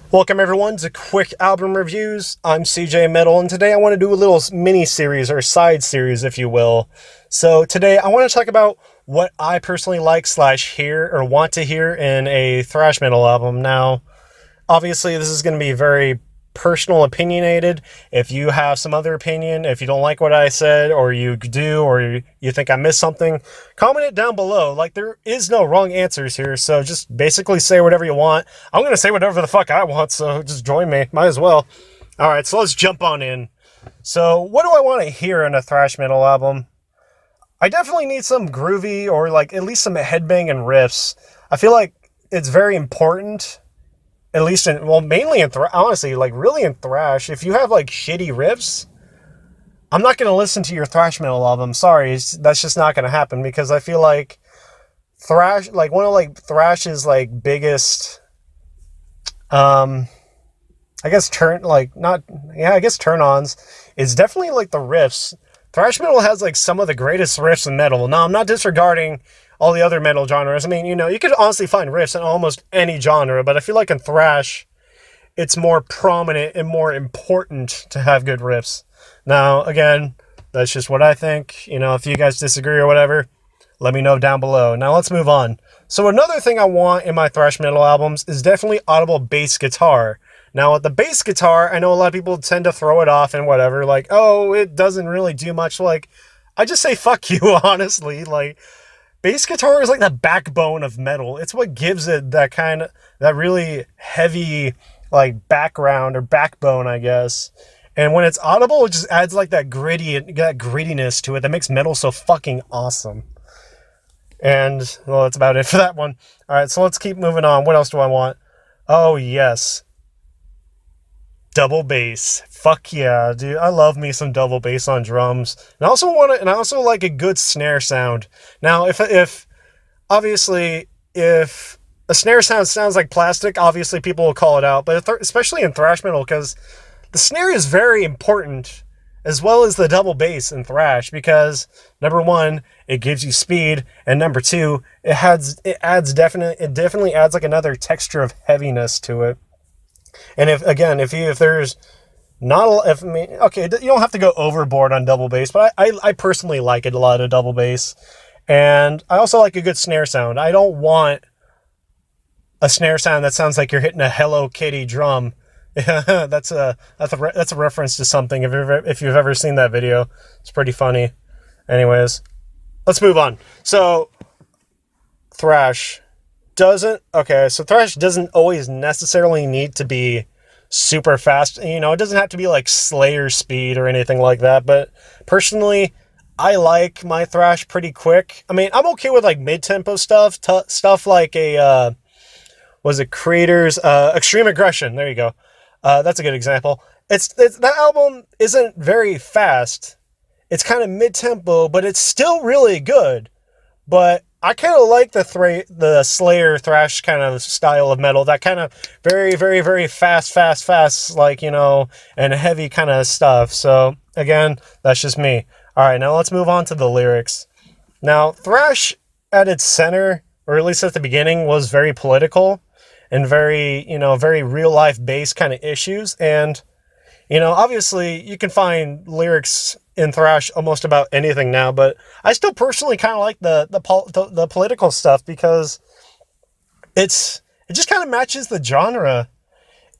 Welcome everyone to Quick Album Reviews. I'm CJ Metal, and today I want to do a little mini-series, or side series if you will. So today I want to talk about what I personally like / hear or want to hear in a thrash metal album. Now, obviously this is going to be very personal, opinionated. If you have some other opinion, if you don't like what I said, or you do, or you think I missed something, comment it down below. Like, there is no wrong answers here, so just basically say whatever you want. I'm gonna say whatever the fuck I want, so just join me, might as well. Alright, so let's jump on in. So what do I want to hear in a thrash metal album? I definitely need some groovy, or like at least some headbang and riffs. I feel like it's very important, at least in, well, mainly in honestly, like really in thrash. If you have like shitty riffs, I'm not going to listen to your thrash metal album. Sorry, that's just not going to happen, because I feel like thrash, like one of like thrash's like biggest, I guess I guess turn-ons is definitely like the riffs. Thrash metal has like some of the greatest riffs in metal. Now, I'm not disregarding all the other metal genres. I mean, you could honestly find riffs in almost any genre, but I feel like in thrash, it's more prominent and more important to have good riffs. Now, again, that's just what I think. If you guys disagree or whatever, let me know down below. Now, let's move on. So another thing I want in my thrash metal albums is definitely audible bass guitar. Now, with the bass guitar, I know a lot of people tend to throw it off and whatever, like, oh, it doesn't really do much. Like, I just say fuck you, honestly. Like, bass guitar is like the backbone of metal. It's what gives it that really heavy, like, background or backbone, I guess. And when it's audible, it just adds like that grittiness to it that makes metal so fucking awesome. And, well, that's about it for that one. All right, so let's keep moving on. What else do I want? Oh, yes. Double bass. Fuck yeah, dude. I love me some double bass on drums. And I also like a good snare sound. Now, if obviously, if a snare sound sounds like plastic, obviously people will call it out. But especially in thrash metal, because the snare is very important, as well as the double bass in thrash, because number one, it gives you speed, and number two, it definitely adds like another texture of heaviness to it. And if there's not a, if I mean, okay, you don't have to go overboard on double bass, but I personally like it a lot of double bass, and I also like a good snare sound. I don't want a snare sound that sounds like you're hitting a Hello Kitty drum. that's a reference to something. If you've ever seen that video, it's pretty funny. Anyways, let's move on. So thrash doesn't always necessarily need to be super fast. It doesn't have to be like Slayer speed or anything like that. But personally, I like my thrash pretty quick. I mean, I'm okay with like mid-tempo stuff like Creator's Extreme Aggression. There you go. That's a good example. It's that album isn't very fast. It's kind of mid-tempo, but it's still really good. But I kind of like the Slayer thrash kind of style of metal. That kind of very, very, very fast, like, and heavy kind of stuff. So, again, that's just me. All right, now let's move on to the lyrics. Now, thrash at its center, or at least at the beginning, was very political and very, very real-life based kind of issues. And, obviously, you can find lyrics in thrash almost about anything now, but I still personally kind of like the political stuff, because it just kind of matches the genre.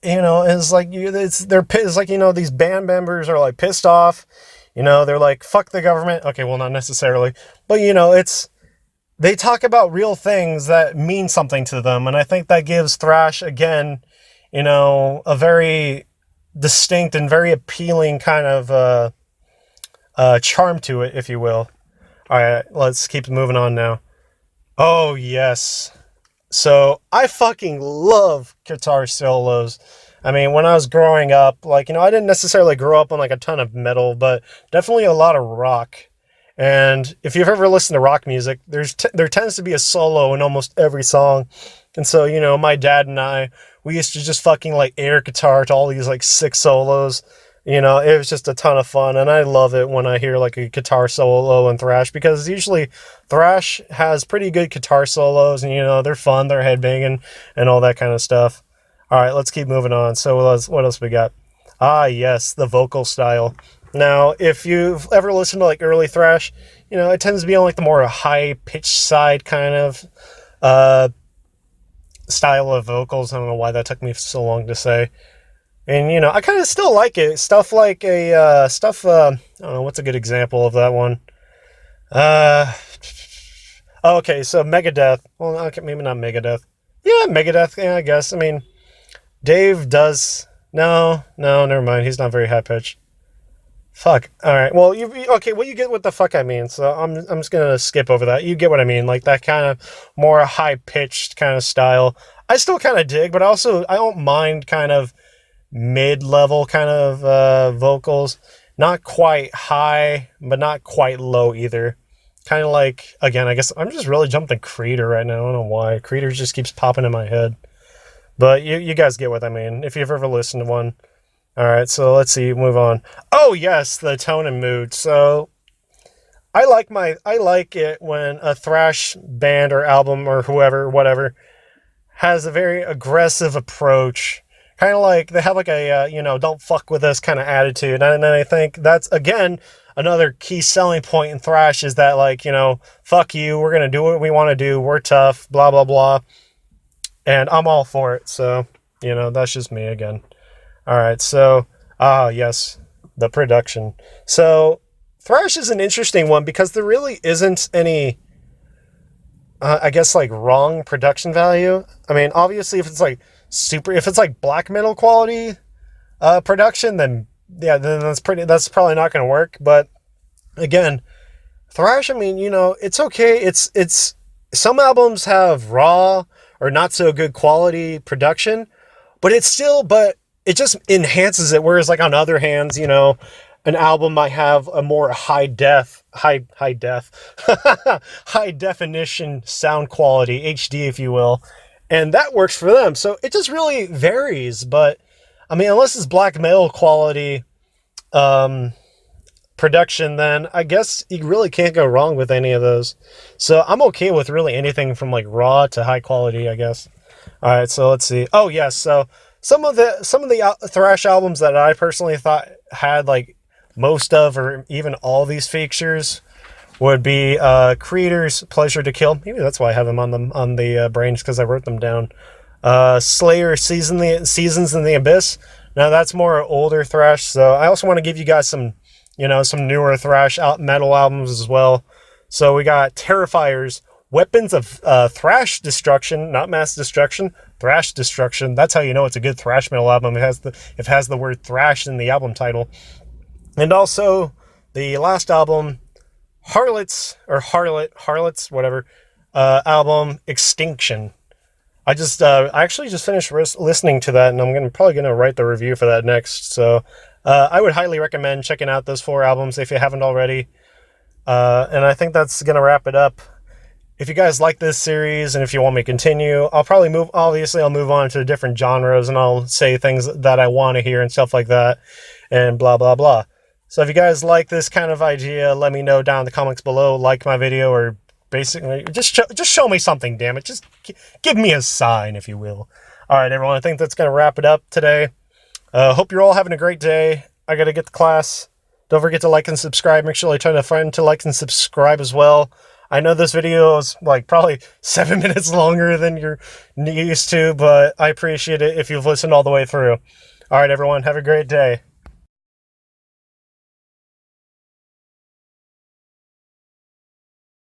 It's like these band members are like pissed off. They're like, fuck the government. Okay, well, not necessarily, but they talk about real things that mean something to them, and I think that gives thrash, again, a very distinct and very appealing kind of charm to it, if you will. All right, let's keep moving on now. Oh, yes. So, I fucking love guitar solos. I mean, when I was growing up, like, I didn't necessarily grow up on like a ton of metal, but definitely a lot of rock. And if you've ever listened to rock music, there tends to be a solo in almost every song. And so, my dad and we used to just fucking like air guitar to all these like sick solos. It was just a ton of fun, and I love it when I hear like a guitar solo in thrash, because usually thrash has pretty good guitar solos, and they're fun, they're headbanging and all that kind of stuff. All right, let's keep moving on. So what else we got? Ah, yes, the vocal style. Now, if you've ever listened to like early thrash, it tends to be on like the more high pitched side kind of uh, style of vocals. I don't know why that took me so long to say. And I kind of still like it. Stuff like I don't know what's a good example of that one. Uh, okay, so Megadeth. Well, okay, maybe not Megadeth. Yeah, Megadeth. Yeah, I guess. I mean, Dave does. No, never mind. He's not very high pitched. Fuck. All right. Well, okay. Well, you get what the fuck I mean. So I'm just gonna skip over that. You get what I mean, like that kind of more high pitched kind of style. I still kind of dig, but I don't mind kind of mid level kind of vocals. Not quite high, but not quite low either. Kind of like, again, I guess I'm just really jumping Creator right now. I don't know why. Creator just keeps popping in my head. But you guys get what I mean, if you've ever listened to one. All right, so let's see, move on. Oh, yes, the tone and mood. So I like it when a thrash band or album or whoever, whatever, has a very aggressive approach. Kind of like they have like a, don't fuck with us kind of attitude. And I think that's, again, another key selling point in thrash is that, like, fuck you, we're going to do what we want to do, we're tough, blah, blah, blah. And I'm all for it. So, that's just me again. All right. So, yes, the production. So, thrash is an interesting one because there really isn't any, I guess, like wrong production value. I mean, obviously, if it's like black metal quality production, then yeah, then that's probably not going to work. But again, thrash, I mean, it's okay. It's some albums have raw or not so good quality production, but it just enhances it. Whereas like on other hands, an album might have a more high definition sound quality, HD, if you will. And that works for them. So it just really varies. But I mean, unless it's black metal quality, production, then I guess you really can't go wrong with any of those. So I'm okay with really anything from like raw to high quality, I guess. All right, so let's see. Oh yes, so some of the thrash albums that I personally thought had like most of or even all these features would be Creator's Pleasure to Kill. Maybe that's why I have them on the brains, because I wrote them down. Slayer Seasons in the Abyss. Now that's more older thrash, so I also want to give you guys some newer thrash metal albums as well. So we got Terrifier's Weapons of Thrash Destruction, not Mass Destruction, Thrash Destruction. That's how you know it's a good thrash metal album. It has the word thrash in the album title. And also the last album, Harlots, whatever, album Extinction. I actually just finished listening to that, and I'm probably gonna write the review for that next. So I would highly recommend checking out those 4 albums if you haven't already. And I think that's gonna wrap it up. If you guys like this series and if you want me to continue, I'll move on to different genres and I'll say things that I want to hear and stuff like that and blah, blah, blah. So if you guys like this kind of idea, let me know down in the comments below, like my video, or basically just show me something, damn it. Just give me a sign, if you will. All right, everyone, I think that's going to wrap it up today. Hope you're all having a great day. I got to get to class. Don't forget to like and subscribe. Make sure you tell a friend to like and subscribe as well. I know this video is like probably 7 minutes longer than you're used to, but I appreciate it if you've listened all the way through. All right, everyone, have a great day.